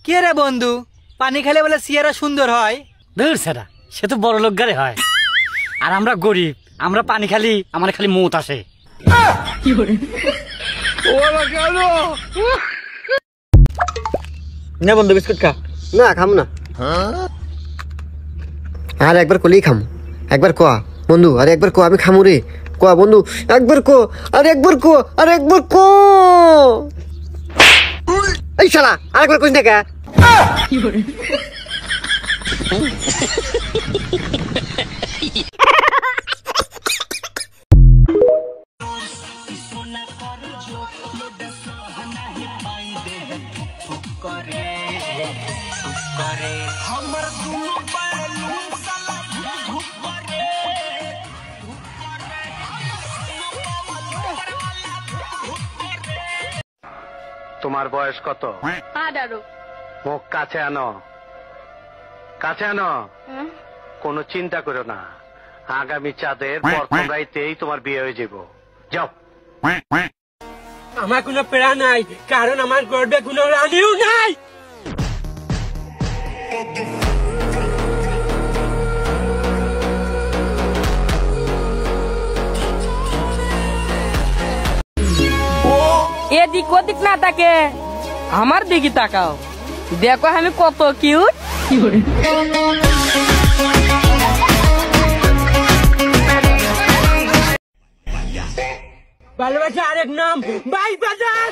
কে রে বন্ধু, পানি খেলে বলে সিয়ারা সুন্দর হয়? ধুর সেটা, সে তো বড় লোক গারে হয়, আর আমরা গরিব, আমরা পানি খালি আমার খালি মুত আসে। না বন্ধু বিস্কুট খা। না খাম না। আর একবার কলেই খাম। একবার কোয়া বন্ধু, আর একবার কো, আমি খামু রে। কোয়া বন্ধু, একবার কো, আর একবার কো, আর একবার কো। এই শালা আরেকবার কইস না কে? তোমার বয়স কত? 18। মুখ কাছে আনো, কাছে আনো। কোনো চিন্তা করো না, আগামী চাঁদের প্রথম রাইতেই তোমার বিয়ে হয়ে যাব। যাও। আমার কোনো পেড়া নাই, কারণ আমার গর্বে কোনো রানীও নাই। এদিক ওদিক না তাকে আমার দিকে তাকাও, দেখো আমি কত কিউট। ভালোবাসা আরেক নাম বাই বাজার।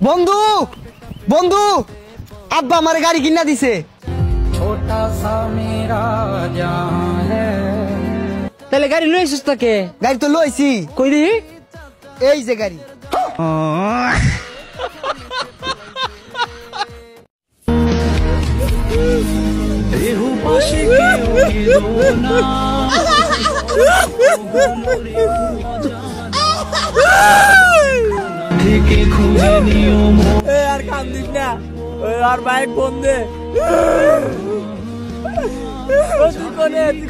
বন্ধু বন্ধু, আব্বা আমার গাড়ি কিনা দিছে। তাহলে গাড়ি লইছিস তোকে? গাড়ি তো লইছি। কই দি? এই যে গাড়ি। আর কাম দিস না, আর বাইক ফোন দে।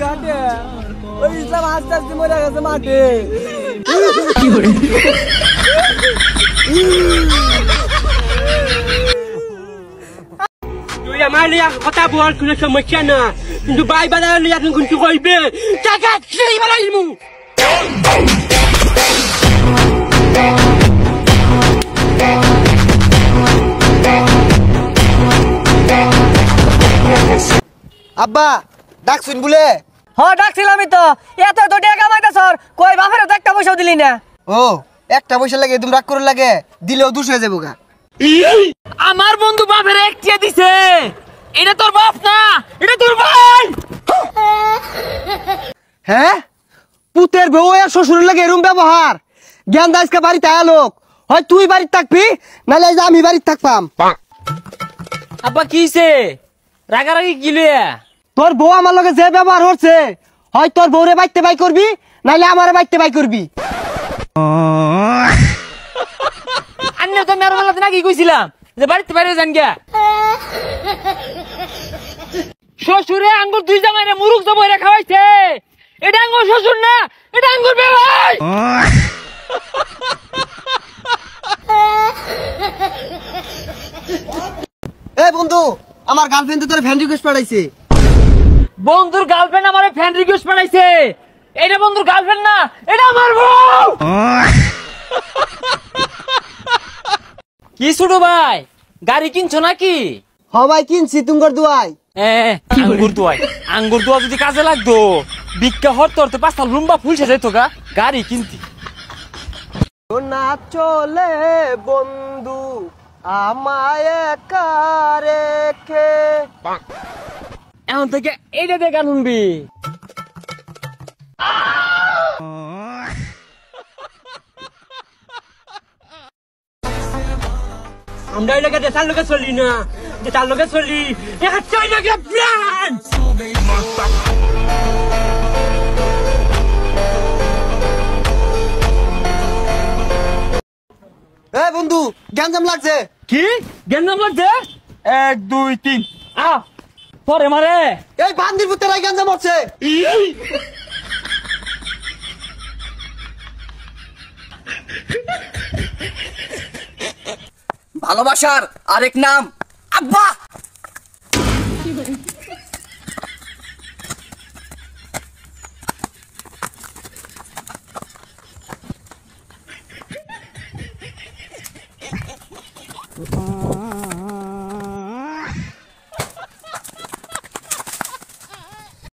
ঘাটে ওই ইসলাম আস্তে আস্তে মরে গেছে মাঠে। তুই আমার লিয়া কথা বল, কোনো সমস্যা না, কিন্তু বাই বাজার লিয়া তুমি কিন্তু কইবে টাকা সেই বানাইমু। আব্বা ডাকছুন বলে? হ্যাঁ ডাকছিলামই তো, এত তো টাকা কামাইতে সর, কই বাপের তো একটা পয়সাও দিলি না। ও একটা পয়সা লাগে তুমি রাগ করে লাগে, দিলেও 200 হয়ে যাবো গা। আমার বন্ধু বাপের একটিয়া দিছে, এটা তোর বাপ না, এটা তোর ভাই। হ্যাঁ, পুতের বউ আর শ্বশুরের লাগে এরম ব্যবহার? জ্ঞান দাসকে বাড়িতে আয়া লোক, হয় তুই বাড়িতে থাকবি, নাহলে আমি বাড়িতে থাকবাম। আব্বা কিছে রাগারাগি কি লইয়া? তোর বউ আমার লগে যে ব্যবহার হচ্ছে, হয় তোর বউরে বাইতে বাই করবি, নাহলে আমারে বাইতে বাই করবি। আন্নে তো মেরো বলাতে নাকি কইছিলাম যে বাড়িতে বাইরে যান গিয়া। শ্বশুরে আঙ্গুর দুই জামাইরে মুরুখ জমাইরে খাওয়াইছে, এটা আঙ্গুর শ্বশুর না, এটা আঙ্গুর বেবাই। এ বন্ধু, আমার গার্লফ্রেন্ড তোর ফ্রেন্ড রিকোয়েস্ট পাঠাইছে। বন্ধুর গার্লফ্রেন্ড আমারে ফ্রেন্ড রিকোয়েস্ট পাঠাইছে, এটা বন্ধুর গার্লফ্রেন্ড না, এটা আমার বউ। কি ছোট ভাই, গাড়ি কিনছো নাকি? হবাই কিনছি তুঙ্গর দুয়াই। আঙ্গুর দোয়াই, আঙ্গুর দোয়া যদি কাজে লাগতো, ভিক্ষা হরতে হরতে 5 লম্বা ফুল সেজাইত গা, গাড়ি কিনতি। না চলে বন্ধু আমায় একা রেখে। এখন থেকে এইটা দিয়ে গান শুনবি। আমরা এই লোকে দেশার লোকে চলি না, দেশার লোকে চলি একটাই লোকে প্রাণ। এ বন্ধু, গ্যাঞ্জাম লাগছে। কি গেন্দাম লাগছে? 1 2 3 আ পরে মারে। এই বান্দির পুতেরাই গ্যাঞ্জাম হচ্ছে। ভালোবাসার আরেক নাম আব্বা।